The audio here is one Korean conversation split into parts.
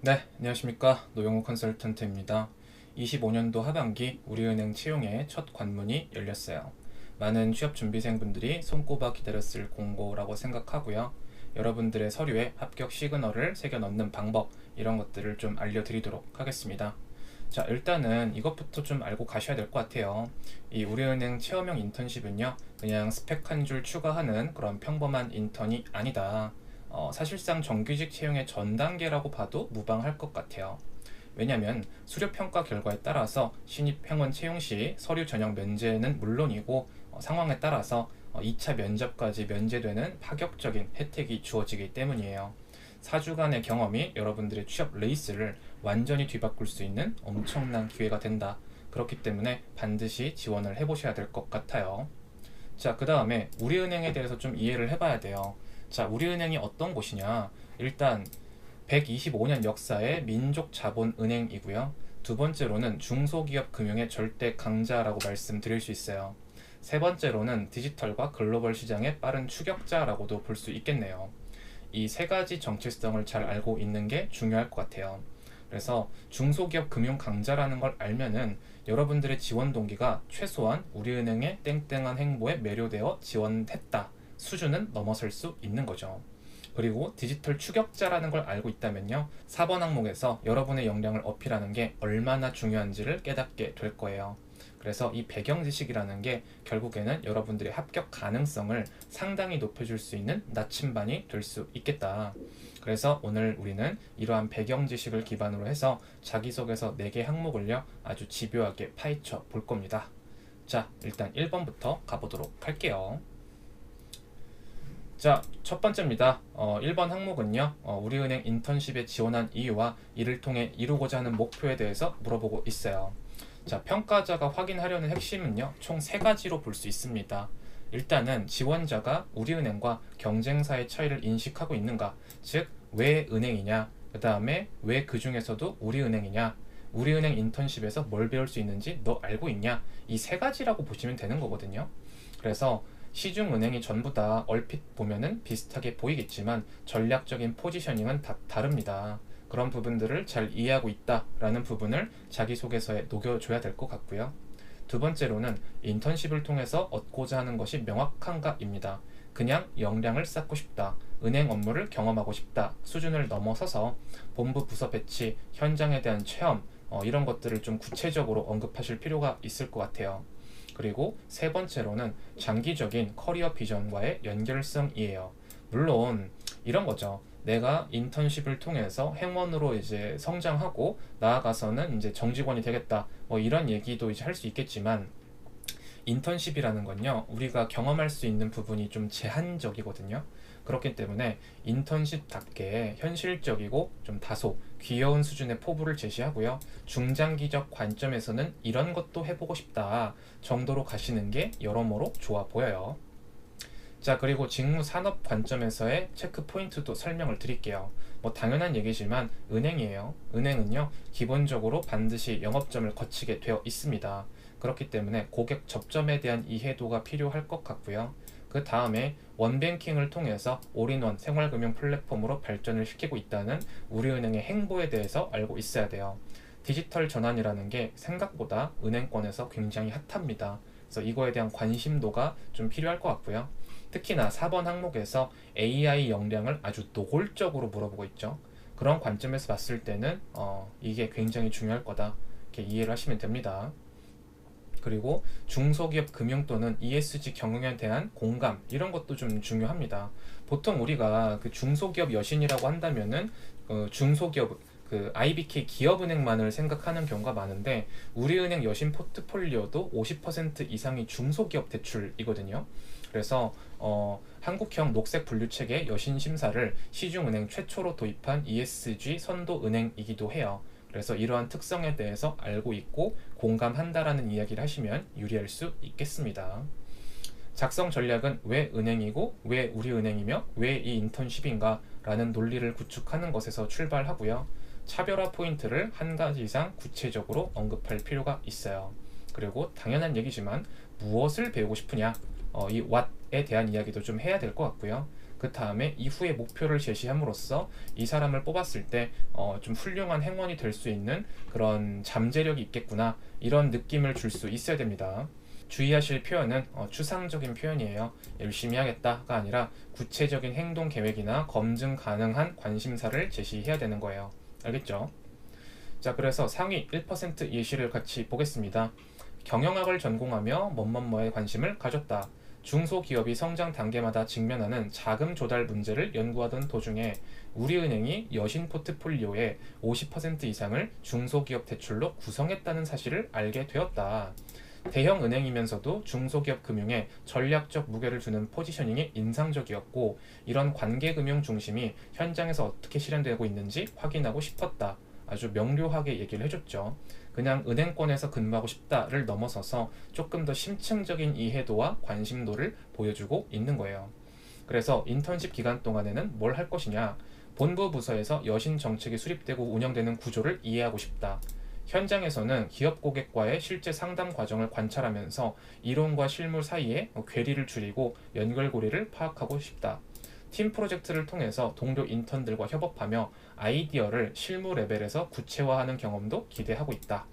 네, 안녕하십니까. 노영호 컨설턴트입니다. 25년도 하반기 우리은행 채용의 첫 관문이 열렸어요. 많은 취업준비생분들이 손꼽아 기다렸을 공고라고 생각하고요. 여러분들의 서류에 합격 시그널을 새겨 넣는 방법, 이런 것들을 좀 알려드리도록 하겠습니다. 자, 일단은 이것부터 좀 알고 가셔야 될 것 같아요. 이 우리은행 체험형 인턴십은요, 그냥 스펙 한 줄 추가하는 그런 평범한 인턴이 아니다. 사실상 정규직 채용의 전 단계라고 봐도 무방할 것 같아요. 왜냐하면 수료평가 결과에 따라서 신입 회원 채용 시 서류 전형 면제는 물론이고 상황에 따라서 2차 면접까지 면제되는 파격적인 혜택이 주어지기 때문이에요. 4주간의 경험이 여러분들의 취업 레이스를 완전히 뒤바꿀 수 있는 엄청난 기회가 된다. 그렇기 때문에 반드시 지원을 해보셔야 될 것 같아요. 자, 그 다음에 우리은행에 대해서 좀 이해를 해봐야 돼요. 자, 우리은행이 어떤 곳이냐? 일단 125년 역사의 민족자본은행이고요. 두 번째로는 중소기업 금융의 절대 강자라고 말씀드릴 수 있어요. 세 번째로는 디지털과 글로벌 시장의 빠른 추격자라고도 볼 수 있겠네요. 이 세 가지 정체성을 잘 알고 있는 게 중요할 것 같아요. 그래서 중소기업 금융 강자라는 걸 알면은 여러분들의 지원 동기가 최소한 우리은행의 땡땡한 행보에 매료되어 지원했다 수준은 넘어설 수 있는 거죠. 그리고 디지털 추격자라는 걸 알고 있다면요, 4번 항목에서 여러분의 역량을 어필하는 게 얼마나 중요한지를 깨닫게 될 거예요. 그래서 이 배경 지식이라는 게 결국에는 여러분들의 합격 가능성을 상당히 높여줄 수 있는 나침반이 될 수 있겠다. 그래서 오늘 우리는 이러한 배경 지식을 기반으로 해서 자기소개서 4개 항목을요, 아주 집요하게 파헤쳐 볼 겁니다. 자, 일단 1번부터 가보도록 할게요. 자, 첫 번째입니다. 1번 항목은요, 우리은행 인턴십에 지원한 이유와 이를 통해 이루고자 하는 목표에 대해서 물어보고 있어요. 자, 평가자가 확인하려는 핵심은요, 총 3가지로 볼 수 있습니다. 일단은 지원자가 우리은행과 경쟁사의 차이를 인식하고 있는가, 즉 왜 은행이냐, 그 다음에 왜 그 중에서도 우리은행이냐, 우리은행 인턴십에서 뭘 배울 수 있는지 너 알고 있냐, 이 3가지라고 보시면 되는 거거든요. 그래서 시중은행이 전부 다 얼핏 보면은 비슷하게 보이겠지만 전략적인 포지셔닝은 다 다릅니다. 그런 부분들을 잘 이해하고 있다라는 부분을 자기소개서에 녹여줘야 될 것 같고요. 두 번째로는 인턴십을 통해서 얻고자 하는 것이 명확한가입니다. 그냥 역량을 쌓고 싶다, 은행 업무를 경험하고 싶다 수준을 넘어서서 본부 부서 배치, 현장에 대한 체험, 이런 것들을 좀 구체적으로 언급하실 필요가 있을 것 같아요. 그리고 세 번째로는 장기적인 커리어 비전과의 연결성이에요. 물론 이런 거죠. 내가 인턴십을 통해서 행원으로 이제 성장하고 나아가서는 이제 정직원이 되겠다. 뭐 이런 얘기도 이제 할 수 있겠지만 인턴십이라는 건요, 우리가 경험할 수 있는 부분이 좀 제한적이거든요. 그렇기 때문에 인턴십답게 현실적이고 좀 다소 귀여운 수준의 포부를 제시하고요. 중장기적 관점에서는 이런 것도 해보고 싶다 정도로 가시는 게 여러모로 좋아 보여요. 자, 그리고 직무 산업 관점에서의 체크 포인트도 설명을 드릴게요. 뭐 당연한 얘기지만 은행이에요. 은행은요, 기본적으로 반드시 영업점을 거치게 되어 있습니다. 그렇기 때문에 고객 접점에 대한 이해도가 필요할 것 같고요. 그 다음에 원뱅킹을 통해서 올인원 생활금융 플랫폼으로 발전을 시키고 있다는 우리은행의 행보에 대해서 알고 있어야 돼요. 디지털 전환이라는 게 생각보다 은행권에서 굉장히 핫합니다. 그래서 이거에 대한 관심도가 좀 필요할 것 같고요. 특히나 4번 항목에서 AI 역량을 아주 노골적으로 물어보고 있죠. 그런 관점에서 봤을 때는 이게 굉장히 중요할 거다, 이렇게 이해를 하시면 됩니다. 그리고 중소기업 금융 또는 ESG 경영에 대한 공감, 이런 것도 좀 중요합니다. 보통 우리가 그 중소기업 여신이라고 한다면은 중소기업 그 IBK 기업은행만을 생각하는 경우가 많은데 우리은행 여신 포트폴리오도 50% 이상이 중소기업 대출이거든요. 그래서 한국형 녹색 분류체계 여신 심사를 시중은행 최초로 도입한 ESG 선도 은행이기도 해요. 그래서 이러한 특성에 대해서 알고 있고 공감한다라는 이야기를 하시면 유리할 수 있겠습니다. 작성 전략은 왜 은행이고 왜 우리 은행이며 왜 이 인턴십인가 라는 논리를 구축하는 것에서 출발하고요. 차별화 포인트를 한 가지 이상 구체적으로 언급할 필요가 있어요. 그리고 당연한 얘기지만 무엇을 배우고 싶으냐, 이 what에 대한 이야기도 좀 해야 될 것 같고요. 그 다음에 이후에 목표를 제시함으로써 이 사람을 뽑았을 때 좀 훌륭한 행원이 될 수 있는 그런 잠재력이 있겠구나, 이런 느낌을 줄 수 있어야 됩니다. 주의하실 표현은 추상적인 표현이에요. 열심히 하겠다가 아니라 구체적인 행동 계획이나 검증 가능한 관심사를 제시해야 되는 거예요. 알겠죠? 자, 그래서 상위 1% 예시를 같이 보겠습니다. 경영학을 전공하며 뭐뭐뭐에 관심을 가졌다. 중소기업이 성장 단계마다 직면하는 자금 조달 문제를 연구하던 도중에 우리은행이 여신 포트폴리오의 50% 이상을 중소기업 대출로 구성했다는 사실을 알게 되었다. 대형 은행이면서도 중소기업 금융에 전략적 무게를 두는 포지셔닝이 인상적이었고, 이런 관계금융 중심이 현장에서 어떻게 실현되고 있는지 확인하고 싶었다. 아주 명료하게 얘기를 해줬죠. 그냥 은행권에서 근무하고 싶다를 넘어서서 조금 더 심층적인 이해도와 관심도를 보여주고 있는 거예요. 그래서 인턴십 기간 동안에는 뭘 할 것이냐? 본부 부서에서 여신 정책이 수립되고 운영되는 구조를 이해하고 싶다. 현장에서는 기업 고객과의 실제 상담 과정을 관찰하면서 이론과 실무 사이에 괴리를 줄이고 연결고리를 파악하고 싶다. 팀 프로젝트를 통해서 동료 인턴들과 협업하며 아이디어를 실무 레벨에서 구체화하는 경험도 기대하고 있다.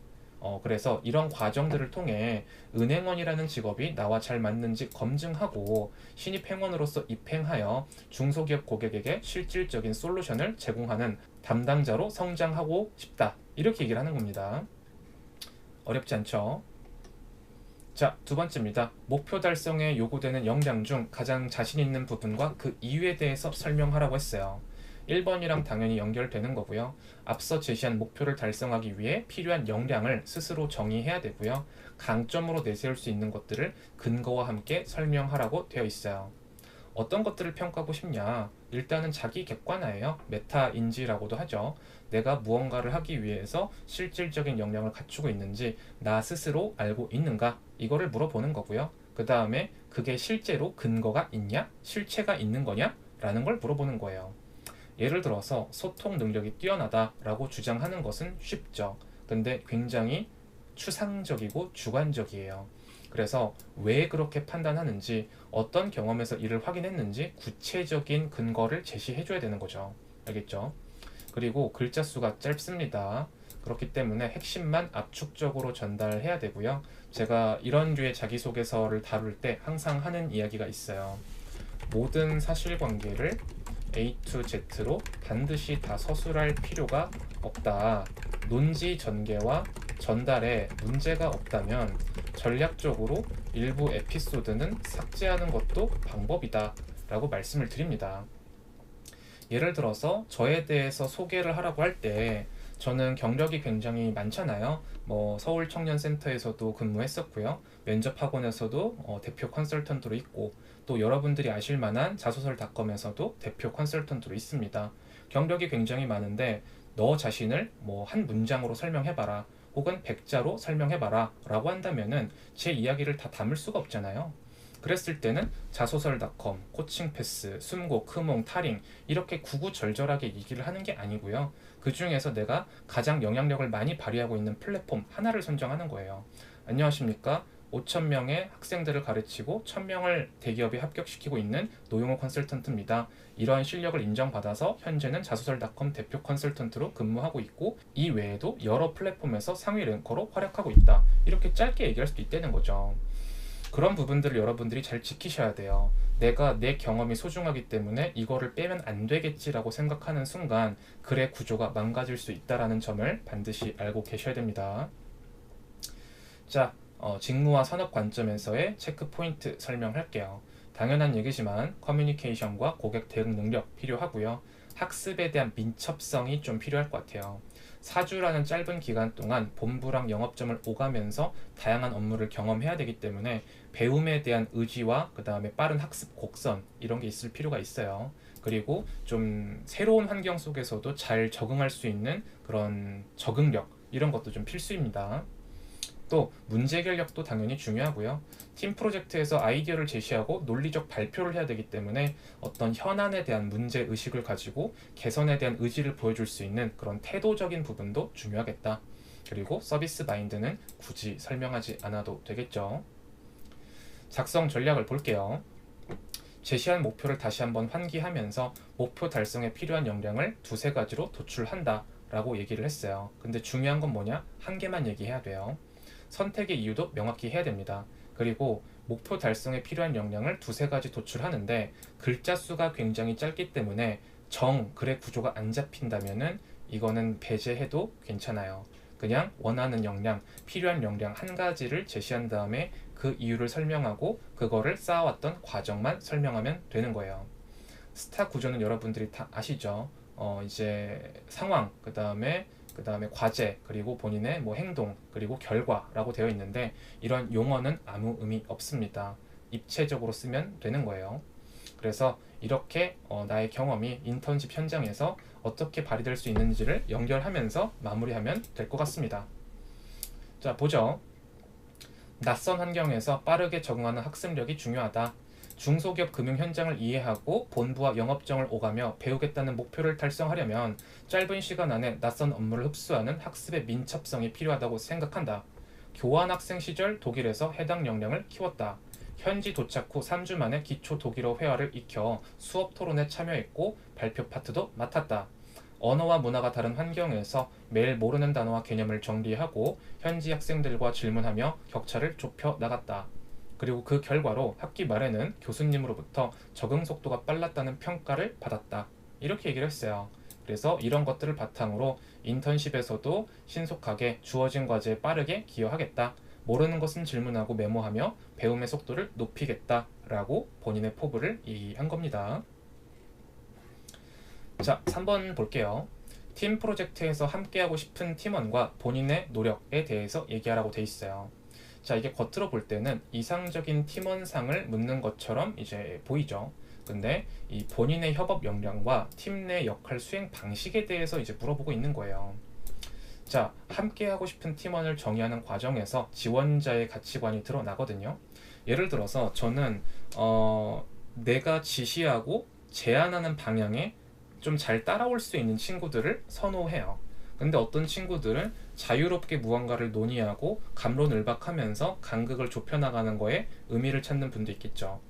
그래서 이런 과정들을 통해 은행원이라는 직업이 나와 잘 맞는지 검증하고 신입 행원으로서 입행하여 중소기업 고객에게 실질적인 솔루션을 제공하는 담당자로 성장하고 싶다. 이렇게 얘기를 하는 겁니다. 어렵지 않죠? 자, 두 번째입니다. 목표 달성에 요구되는 역량 중 가장 자신 있는 부분과 그 이유에 대해서 설명하라고 했어요. 1번이랑 당연히 연결되는 거고요. 앞서 제시한 목표를 달성하기 위해 필요한 역량을 스스로 정의해야 되고요. 강점으로 내세울 수 있는 것들을 근거와 함께 설명하라고 되어 있어요. 어떤 것들을 평가하고 싶냐? 일단은 자기 객관화예요. 메타인지라고도 하죠. 내가 무언가를 하기 위해서 실질적인 역량을 갖추고 있는지 나 스스로 알고 있는가? 이거를 물어보는 거고요. 그 다음에 그게 실제로 근거가 있냐? 실체가 있는 거냐? 라는 걸 물어보는 거예요. 예를 들어서 소통 능력이 뛰어나다라고 주장하는 것은 쉽죠. 근데 굉장히 추상적이고 주관적이에요. 그래서 왜 그렇게 판단하는지, 어떤 경험에서 이를 확인했는지 구체적인 근거를 제시해줘야 되는 거죠. 알겠죠? 그리고 글자 수가 짧습니다. 그렇기 때문에 핵심만 압축적으로 전달해야 되고요. 제가 이런 류의 자기소개서를 다룰 때 항상 하는 이야기가 있어요. 모든 사실관계를 A to Z로 반드시 다 서술할 필요가 없다. 논지 전개와 전달에 문제가 없다면 전략적으로 일부 에피소드는 삭제하는 것도 방법이다 라고 말씀을 드립니다. 예를 들어서 저에 대해서 소개를 하라고 할 때 저는 경력이 굉장히 많잖아요. 서울청년센터에서도 근무했었고요. 면접학원에서도 대표 컨설턴트로 있고, 또 여러분들이 아실 만한 자소설닷컴에서도 대표 컨설턴트로 있습니다. 경력이 굉장히 많은데 너 자신을 한 문장으로 설명해봐라, 혹은 100자로 설명해봐라 라고 한다면은 제 이야기를 다 담을 수가 없잖아요. 그랬을 때는 자소설닷컴, 코칭패스, 숨고, 크몽, 타링 이렇게 구구절절하게 얘기를 하는 게 아니고요. 그 중에서 내가 가장 영향력을 많이 발휘하고 있는 플랫폼 하나를 선정하는 거예요. 안녕하십니까? 5,000명의 학생들을 가르치고 1,000명을 대기업에 합격시키고 있는 노용호 컨설턴트입니다. 이러한 실력을 인정받아서 현재는 자소설닷컴 대표 컨설턴트로 근무하고 있고, 이 외에도 여러 플랫폼에서 상위 랭커로 활약하고 있다. 이렇게 짧게 얘기할 수도 있다는 거죠. 그런 부분들을 여러분들이 잘 지키셔야 돼요. 내가 내 경험이 소중하기 때문에 이거를 빼면 안 되겠지라고 생각하는 순간 글의 구조가 망가질 수 있다는 점을 반드시 알고 계셔야 됩니다. 자, 직무와 산업 관점에서의 체크 포인트 설명할게요. 당연한 얘기지만 커뮤니케이션과 고객 대응 능력 필요하고요. 학습에 대한 민첩성이 좀 필요할 것 같아요. 4주라는 짧은 기간 동안 본부랑 영업점을 오가면서 다양한 업무를 경험해야 되기 때문에 배움에 대한 의지와 그 다음에 빠른 학습 곡선 이런 게 있을 필요가 있어요. 그리고 좀 새로운 환경 속에서도 잘 적응할 수 있는 그런 적응력, 이런 것도 좀 필수입니다. 또 문제 해결력도 당연히 중요하고요. 팀 프로젝트에서 아이디어를 제시하고 논리적 발표를 해야 되기 때문에 어떤 현안에 대한 문제 의식을 가지고 개선에 대한 의지를 보여줄 수 있는 그런 태도적인 부분도 중요하겠다. 그리고 서비스 마인드는 굳이 설명하지 않아도 되겠죠. 작성 전략을 볼게요. 제시한 목표를 다시 한번 환기하면서 목표 달성에 필요한 역량을 두세 가지로 도출한다 라고 얘기를 했어요. 근데 중요한 건 뭐냐? 한 개만 얘기해야 돼요. 선택의 이유도 명확히 해야 됩니다. 그리고 목표 달성에 필요한 역량을 두세 가지 도출하는데 글자 수가 굉장히 짧기 때문에 글의 구조가 안 잡힌다면은 이거는 배제해도 괜찮아요. 그냥 원하는 역량, 필요한 역량 한 가지를 제시한 다음에 그 이유를 설명하고 그거를 쌓아왔던 과정만 설명하면 되는 거예요. 스타 구조는 여러분들이 다 아시죠? 이제 상황, 그 다음에 과제, 그리고 본인의 뭐 행동, 그리고 결과라고 되어 있는데 이런 용어는 아무 의미 없습니다. 입체적으로 쓰면 되는 거예요. 그래서 이렇게 나의 경험이 인턴십 현장에서 어떻게 발휘될 수 있는지를 연결하면서 마무리하면 될 것 같습니다. 자, 보죠. 낯선 환경에서 빠르게 적응하는 학습력이 중요하다. 중소기업 금융 현장을 이해하고 본부와 영업정을 오가며 배우겠다는 목표를 달성하려면 짧은 시간 안에 낯선 업무를 흡수하는 학습의 민첩성이 필요하다고 생각한다. 교환학생 시절 독일에서 해당 역량을 키웠다. 현지 도착 후 3주 만에 기초 독일어 회화를 익혀 수업 토론에 참여했고 발표 파트도 맡았다. 언어와 문화가 다른 환경에서 매일 모르는 단어와 개념을 정리하고 현지 학생들과 질문하며 격차를 좁혀 나갔다. 그리고 그 결과로 학기 말에는 교수님으로부터 적응 속도가 빨랐다는 평가를 받았다. 이렇게 얘기를 했어요. 그래서 이런 것들을 바탕으로 인턴십에서도 신속하게 주어진 과제에 빠르게 기여하겠다. 모르는 것은 질문하고 메모하며 배움의 속도를 높이겠다. 라고 본인의 포부를 얘기한 겁니다. 자, 3번 볼게요. 팀 프로젝트에서 함께하고 싶은 팀원과 본인의 노력에 대해서 얘기하라고 돼 있어요. 자, 이게 겉으로 볼 때는 이상적인 팀원상을 묻는 것처럼 이제 보이죠. 근데 이 본인의 협업 역량과 팀 내 역할 수행 방식에 대해서 이제 물어보고 있는 거예요. 자, 함께하고 싶은 팀원을 정의하는 과정에서 지원자의 가치관이 드러나거든요. 예를 들어서 저는 내가 지시하고 제안하는 방향에 좀 잘 따라올 수 있는 친구들을 선호해요. 근데 어떤 친구들은 자유롭게 무언가를 논의하고 갑론을박하면서 간극을 좁혀나가는 거에 의미를 찾는 분도 있겠죠.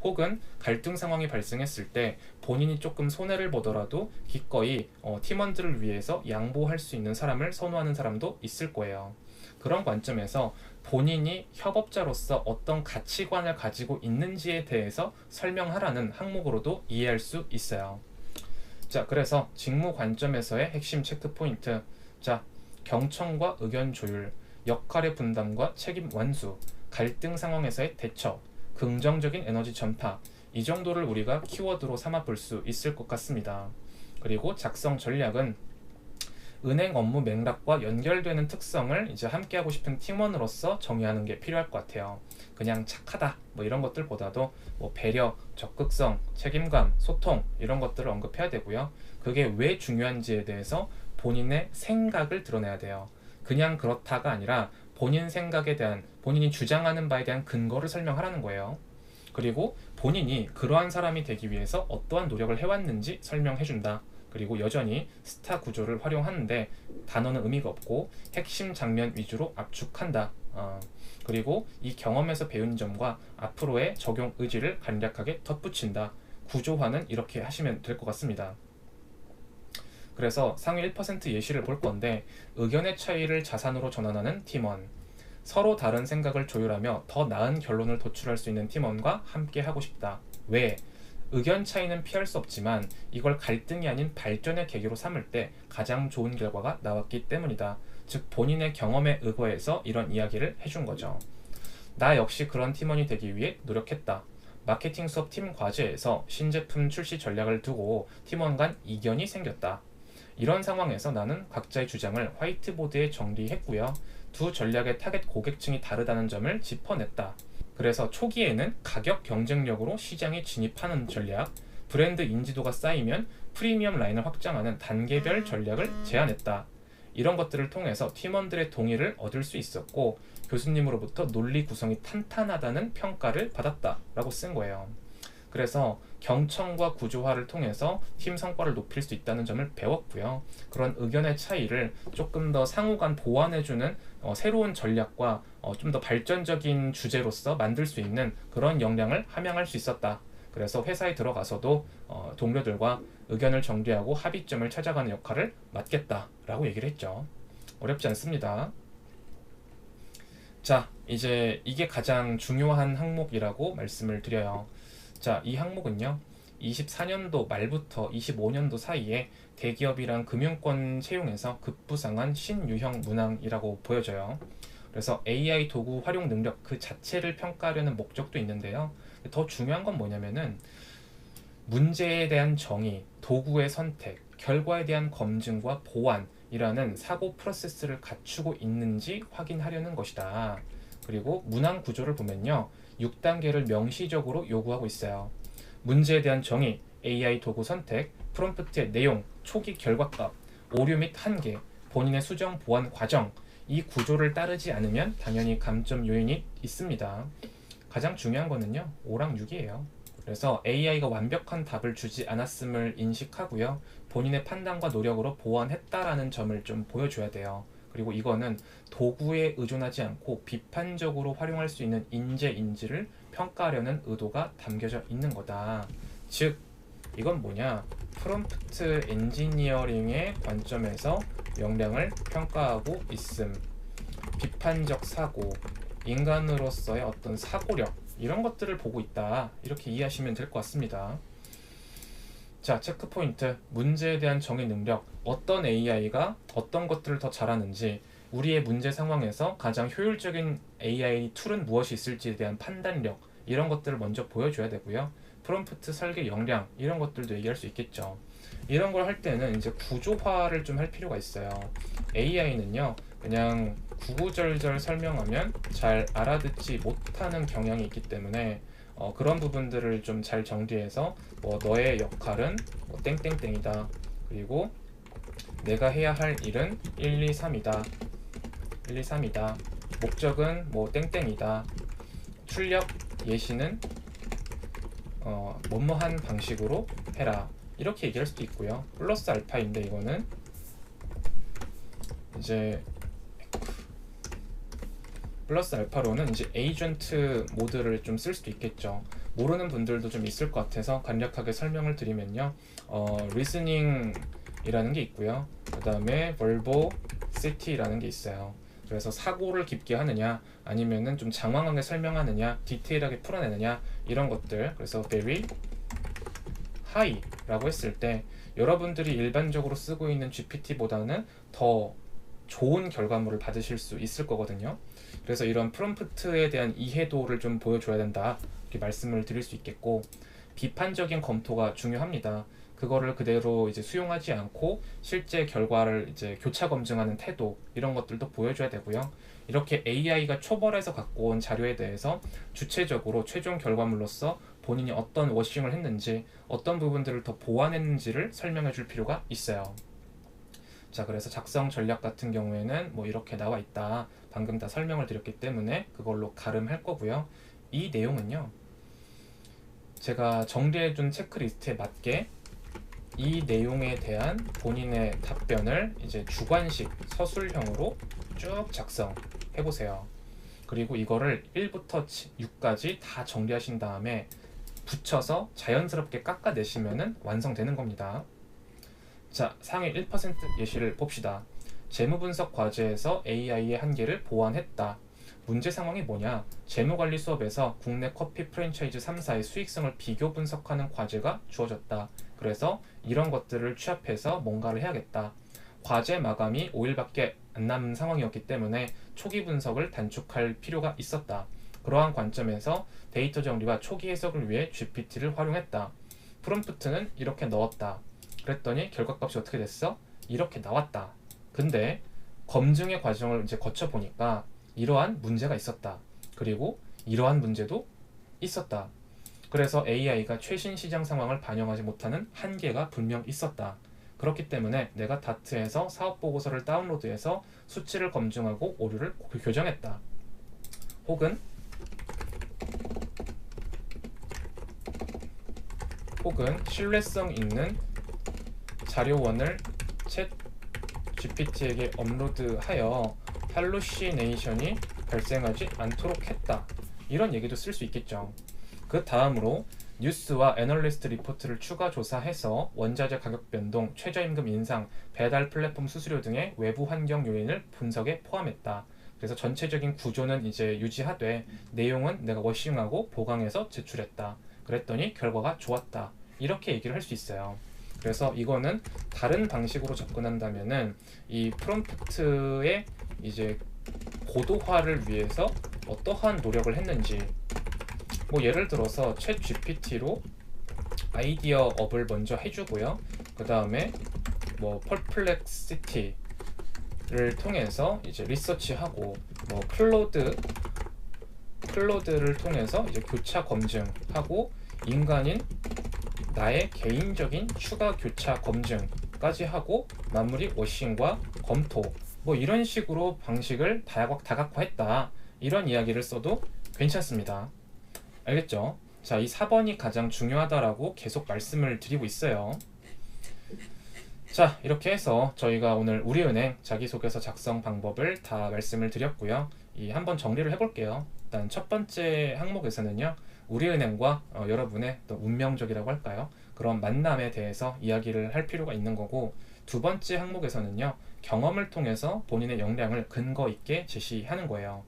혹은 갈등 상황이 발생했을 때 본인이 조금 손해를 보더라도 기꺼이 팀원들을 위해서 양보할 수 있는 사람을 선호하는 사람도 있을 거예요. 그런 관점에서 본인이 협업자로서 어떤 가치관을 가지고 있는지에 대해서 설명하라는 항목으로도 이해할 수 있어요. 자, 그래서 직무 관점에서의 핵심 체크 포인트. 자, 경청과 의견 조율, 역할의 분담과 책임 완수, 갈등 상황에서의 대처, 긍정적인 에너지 전파, 이 정도를 우리가 키워드로 삼아 볼 수 있을 것 같습니다. 그리고 작성 전략은 은행 업무 맥락과 연결되는 특성을 이제 함께하고 싶은 팀원으로서 정의하는 게 필요할 것 같아요. 그냥 착하다 뭐 이런 것들보다도 뭐 배려, 적극성, 책임감, 소통 이런 것들을 언급해야 되고요. 그게 왜 중요한지에 대해서 본인의 생각을 드러내야 돼요. 그냥 그렇다가 아니라 본인 생각에 대한, 본인이 주장하는 바에 대한 근거를 설명하라는 거예요. 그리고 본인이 그러한 사람이 되기 위해서 어떠한 노력을 해왔는지 설명해준다. 그리고 여전히 스타 구조를 활용하는데 단어는 의미가 없고 핵심 장면 위주로 압축한다. 그리고 이 경험에서 배운 점과 앞으로의 적용 의지를 간략하게 덧붙인다. 구조화는 이렇게 하시면 될 것 같습니다. 그래서 상위 1% 예시를 볼 건데, 의견의 차이를 자산으로 전환하는 팀원, 서로 다른 생각을 조율하며 더 나은 결론을 도출할 수 있는 팀원과 함께 하고 싶다. 왜? 의견 차이는 피할 수 없지만 이걸 갈등이 아닌 발전의 계기로 삼을 때 가장 좋은 결과가 나왔기 때문이다. 즉 본인의 경험에 의거해서 이런 이야기를 해준 거죠. 나 역시 그런 팀원이 되기 위해 노력했다. 마케팅 수업 팀 과제에서 신제품 출시 전략을 두고 팀원 간 이견이 생겼다. 이런 상황에서 나는 각자의 주장을 화이트보드에 정리했고요. 두 전략의 타겟 고객층이 다르다는 점을 짚어냈다. 그래서 초기에는 가격 경쟁력으로 시장에 진입하는 전략, 브랜드 인지도가 쌓이면 프리미엄 라인을 확장하는 단계별 전략을 제안했다. 이런 것들을 통해서 팀원들의 동의를 얻을 수 있었고 교수님으로부터 논리 구성이 탄탄하다는 평가를 받았다라고 쓴 거예요. 그래서 경청과 구조화를 통해서 팀 성과를 높일 수 있다는 점을 배웠고요. 그런 의견의 차이를 조금 더 상호간 보완해주는 새로운 전략과 좀 더 발전적인 주제로서 만들 수 있는 그런 역량을 함양할 수 있었다. 그래서 회사에 들어가서도 동료들과 의견을 정리하고 합의점을 찾아가는 역할을 맡겠다라고 얘기를 했죠. 어렵지 않습니다. 자, 이제 이게 가장 중요한 항목이라고 말씀을 드려요. 자, 이 항목은요. 24년도 말부터 25년도 사이에 대기업이랑 금융권 채용에서 급부상한 신유형 문항이라고 보여져요. 그래서 AI 도구 활용 능력 그 자체를 평가하려는 목적도 있는데요. 더 중요한 건 뭐냐면은 문제에 대한 정의, 도구의 선택, 결과에 대한 검증과 보완이라는 사고 프로세스를 갖추고 있는지 확인하려는 것이다. 그리고 문항 구조를 보면요. 6단계를 명시적으로 요구하고 있어요. 문제에 대한 정의, AI 도구 선택, 프롬프트의 내용, 초기 결과값, 오류 및 한계, 본인의 수정 보완 과정, 이 구조를 따르지 않으면 당연히 감점 요인이 있습니다. 가장 중요한 거는요. 5랑 6이에요. 그래서 AI가 완벽한 답을 주지 않았음을 인식하고요. 본인의 판단과 노력으로 보완했다라는 점을 좀 보여줘야 돼요. 그리고 이거는 도구에 의존하지 않고 비판적으로 활용할 수 있는 인재인지를 평가하려는 의도가 담겨져 있는 거다. 즉, 이건 뭐냐? 프롬프트 엔지니어링의 관점에서 역량을 평가하고 있음. 비판적 사고, 인간으로서의 어떤 사고력, 이런 것들을 보고 있다. 이렇게 이해하시면 될 것 같습니다. 자, 체크포인트. 문제에 대한 정의 능력. 어떤 AI가 어떤 것들을 더 잘하는지, 우리의 문제 상황에서 가장 효율적인 AI 툴은 무엇이 있을지에 대한 판단력, 이런 것들을 먼저 보여줘야 되고요. 프롬프트 설계 역량, 이런 것들도 얘기할 수 있겠죠. 이런 걸 할 때는 이제 구조화를 좀 할 필요가 있어요. AI는요, 그냥 구구절절 설명하면 잘 알아듣지 못하는 경향이 있기 때문에 그런 부분들을 좀 잘 정리해서 너의 역할은 땡땡땡이다. 그리고 내가 해야 할 일은 1, 2, 3이다. 1, 2, 3이다. 목적은 땡땡이다. 출력 예시는 뭐뭐한 방식으로 해라. 이렇게 얘기할 수도 있고요. 플러스 알파인데 이거는 이제 플러스 알파로는 이제 에이전트 모드를 좀 쓸 수도 있겠죠. 모르는 분들도 좀 있을 것 같아서 간략하게 설명을 드리면요. 리스닝이라는 게 있고요. 그 다음에 verbosity-라는 게 있어요. 그래서 사고를 깊게 하느냐, 아니면은 좀 장황하게 설명하느냐, 디테일하게 풀어내느냐, 이런 것들. 그래서 very high라고 했을 때 여러분들이 일반적으로 쓰고 있는 GPT보다는 더 좋은 결과물을 받으실 수 있을 거거든요. 그래서 이런 프롬프트에 대한 이해도를 좀 보여줘야 된다, 이렇게 말씀을 드릴 수 있겠고, 비판적인 검토가 중요합니다. 그거를 그대로 이제 수용하지 않고 실제 결과를 이제 교차 검증하는 태도, 이런 것들도 보여줘야 되고요. 이렇게 AI가 초벌해서 갖고 온 자료에 대해서 주체적으로 최종 결과물로서 본인이 어떤 워싱을 했는지, 어떤 부분들을 더 보완했는지를 설명해 줄 필요가 있어요. 자, 그래서 작성 전략 같은 경우에는 이렇게 나와 있다. 방금 다 설명을 드렸기 때문에 그걸로 가름할 거고요. 이 내용은요, 제가 정리해준 체크리스트에 맞게 이 내용에 대한 본인의 답변을 이제 주관식 서술형으로 쭉 작성해 보세요. 그리고 이거를 1부터 6까지 다 정리하신 다음에 붙여서 자연스럽게 깎아내시면 완성되는 겁니다. 자, 상위 1% 예시를 봅시다. 재무분석 과제에서 AI의 한계를 보완했다. 문제 상황이 뭐냐? 재무관리 수업에서 국내 커피 프랜차이즈 3사의 수익성을 비교 분석하는 과제가 주어졌다. 그래서 이런 것들을 취합해서 뭔가를 해야겠다. 과제 마감이 5일밖에 안 남은 상황이었기 때문에 초기 분석을 단축할 필요가 있었다. 그러한 관점에서 데이터 정리와 초기 해석을 위해 GPT를 활용했다. 프롬프트는 이렇게 넣었다. 그랬더니 결과값이 어떻게 됐어? 이렇게 나왔다. 근데 검증의 과정을 이제 거쳐 보니까 이러한 문제가 있었다. 그리고 이러한 문제도 있었다. 그래서 AI가 최신 시장 상황을 반영하지 못하는 한계가 분명 있었다. 그렇기 때문에 내가 다트에서 사업 보고서를 다운로드해서 수치를 검증하고 오류를 교정했다. 혹은 신뢰성 있는 자료원을 챗 GPT에게 업로드하여 할루시네이션이 발생하지 않도록 했다. 이런 얘기도 쓸 수 있겠죠. 그 다음으로 뉴스와 애널리스트 리포트를 추가 조사해서 원자재 가격 변동, 최저임금 인상, 배달 플랫폼 수수료 등의 외부 환경 요인을 분석에 포함했다. 그래서 전체적인 구조는 이제 유지하되 내용은 내가 워싱하고 보강해서 제출했다. 그랬더니 결과가 좋았다. 이렇게 얘기를 할 수 있어요. 그래서 이거는 다른 방식으로 접근한다면은 이 프롬프트의 이제 고도화를 위해서 어떠한 노력을 했는지, 뭐 예를 들어서 챗 GPT로 아이디어 업을 먼저 해주고요. 그 다음에 뭐 펄플렉시티를 통해서 이제 리서치하고, 뭐 클로드를 통해서 이제 교차 검증하고, 인간인 나의 개인적인 추가 교차 검증까지 하고 마무리 워싱과 검토, 뭐 이런 식으로 방식을 다각화했다. 이런 이야기를 써도 괜찮습니다. 알겠죠? 자, 이 4번이 가장 중요하다라고 계속 말씀을 드리고 있어요. 자, 이렇게 해서 저희가 오늘 우리은행 자기소개서 작성 방법을 다 말씀을 드렸고요. 한번 정리를 해볼게요. 일단 첫 번째 항목에서는요, 우리은행과 여러분의 또 운명적이라고 할까요? 그런 만남에 대해서 이야기를 할 필요가 있는 거고, 두 번째 항목에서는요, 경험을 통해서 본인의 역량을 근거 있게 제시하는 거예요.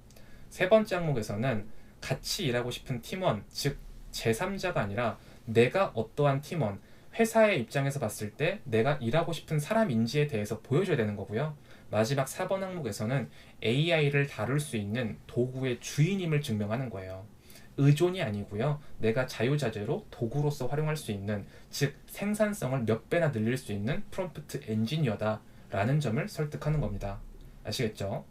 세 번째 항목에서는 같이 일하고 싶은 팀원, 즉 제3자가 아니라 내가 어떠한 팀원, 회사의 입장에서 봤을 때 내가 일하고 싶은 사람인지에 대해서 보여줘야 되는 거고요. 마지막 4번 항목에서는 AI를 다룰 수 있는 도구의 주인임을 증명하는 거예요. 의존이 아니고요. 내가 자유자재로 도구로서 활용할 수 있는, 즉 생산성을 몇 배나 늘릴 수 있는 프롬프트 엔지니어다 라는 점을 설득하는 겁니다. 아시겠죠?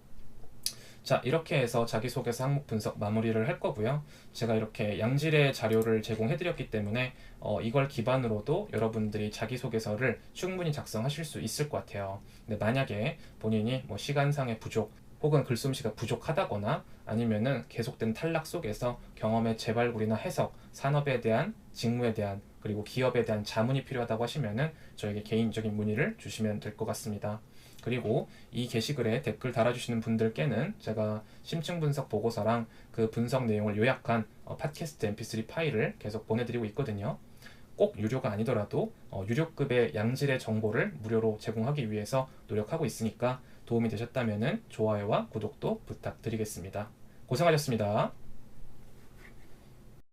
자, 이렇게 해서 자기소개서 항목 분석 마무리를 할 거고요. 제가 이렇게 양질의 자료를 제공해드렸기 때문에 이걸 기반으로도 여러분들이 자기소개서를 충분히 작성하실 수 있을 것 같아요. 근데 만약에 본인이 뭐 시간상의 부족 혹은 글솜씨가 부족하다거나 아니면은 계속된 탈락 속에서 경험의 재발굴이나 해석, 산업에 대한, 직무에 대한, 그리고 기업에 대한 자문이 필요하다고 하시면은 저에게 개인적인 문의를 주시면 될 것 같습니다. 그리고 이 게시글에 댓글 달아주시는 분들께는 제가 심층 분석 보고서랑 그 분석 내용을 요약한 팟캐스트 mp3 파일을 계속 보내드리고 있거든요. 꼭 유료가 아니더라도 유료급의 양질의 정보를 무료로 제공하기 위해서 노력하고 있으니까 도움이 되셨다면 좋아요와 구독도 부탁드리겠습니다. 고생하셨습니다.